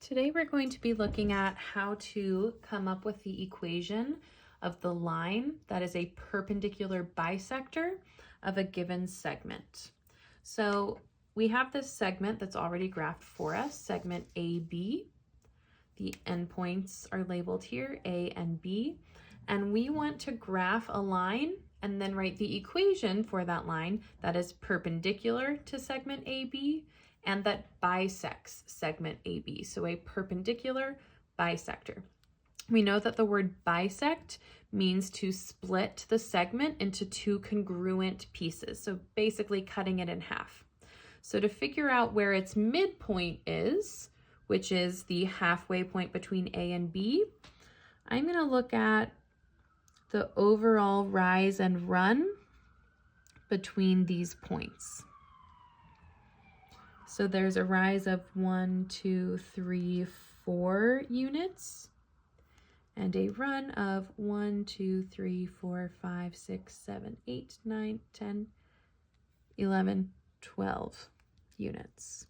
Today we're going to be looking at how to come up with the equation of the line that is a perpendicular bisector of a given segment. So we have this segment that's already graphed for us, segment AB. The endpoints are labeled here, A and B, and we want to graph a line and then write the equation for that line that is perpendicular to segment AB and that bisects segment AB, so a perpendicular bisector. We know that the word bisect means to split the segment into two congruent pieces, so basically cutting it in half. So to figure out where its midpoint is, which is the halfway point between A and B, I'm going to look at the overall rise and run between these points. So there's a rise of 1, 2, 3, 4 units and a run of 1, 2, 3, 4, 5, 6, 7, 8, 9, 10, 11, 12 units.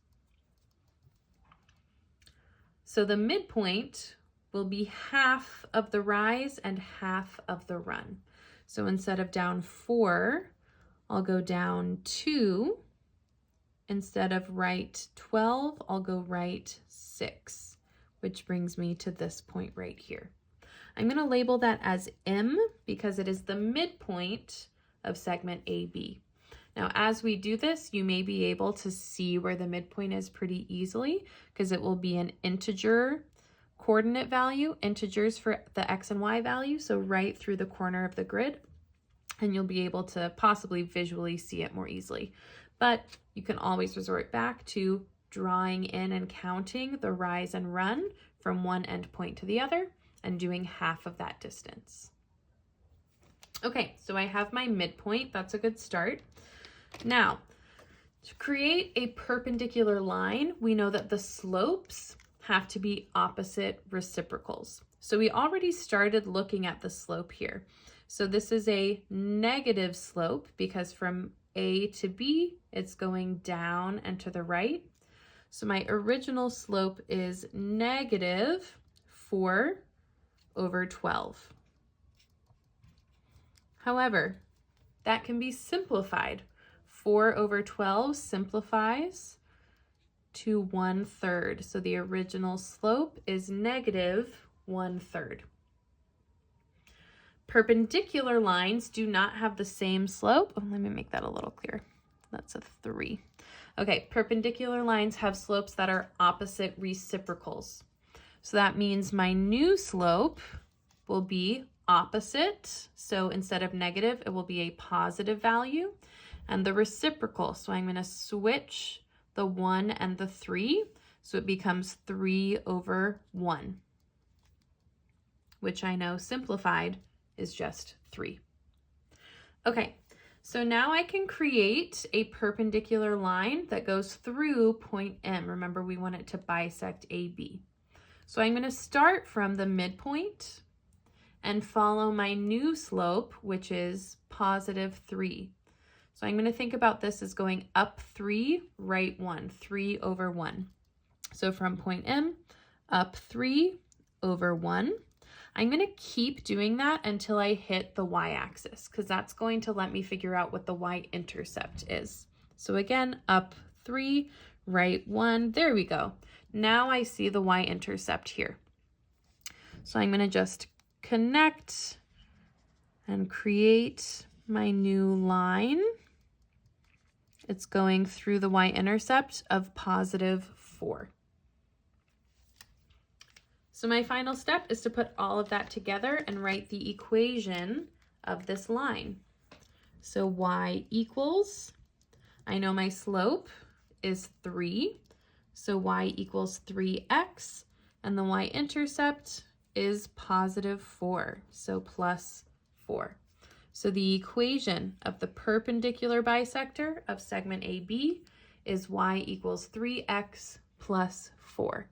So the midpoint will be half of the rise and half of the run. So instead of down 4, I'll go down 2. Instead of right 12, I'll go right 6, which brings me to this point right here. I'm going to label that as M because it is the midpoint of segment AB. Now, as we do this, you may be able to see where the midpoint is pretty easily because it will be an integer coordinate value, integers for the X and Y value, so right through the corner of the grid, and you'll be able to possibly visually see it more easily. But you can always resort back to drawing in and counting the rise and run from one endpoint to the other and doing half of that distance. Okay, so I have my midpoint. That's a good start. Now, to create a perpendicular line, we know that the slopes have to be opposite reciprocals. So we already started looking at the slope here. So this is a negative slope because from A to B, it's going down and to the right. So my original slope is negative 4 over 12. However, that can be simplified. 4 over 12 simplifies to 1/3. So the original slope is negative 1/3. Perpendicular lines do not have the same slope. Oh, let me make that a little clearer. That's a 3. Okay, perpendicular lines have slopes that are opposite reciprocals. So that means my new slope will be opposite. So instead of negative, it will be a positive value. And the reciprocal, so I'm going to switch the 1 and the 3. So it becomes 3 over 1, which I know simplified is just 3. Okay, so now I can create a perpendicular line that goes through point M. Remember, we want it to bisect AB. So I'm going to start from the midpoint and follow my new slope, which is positive 3. So I'm going to think about this as going up 3, right 1, 3 over 1. So from point M, up 3 over 1. I'm going to keep doing that until I hit the y-axis because that's going to let me figure out what the y-intercept is. So again, up 3, right 1, there we go. Now I see the y-intercept here. So I'm going to just connect and create my new line. It's going through the y-intercept of positive 4. So my final step is to put all of that together and write the equation of this line. So y equals, I know my slope is 3, so y equals 3x, and the y-intercept is positive 4, so plus 4. So the equation of the perpendicular bisector of segment AB is y equals 3x plus 4.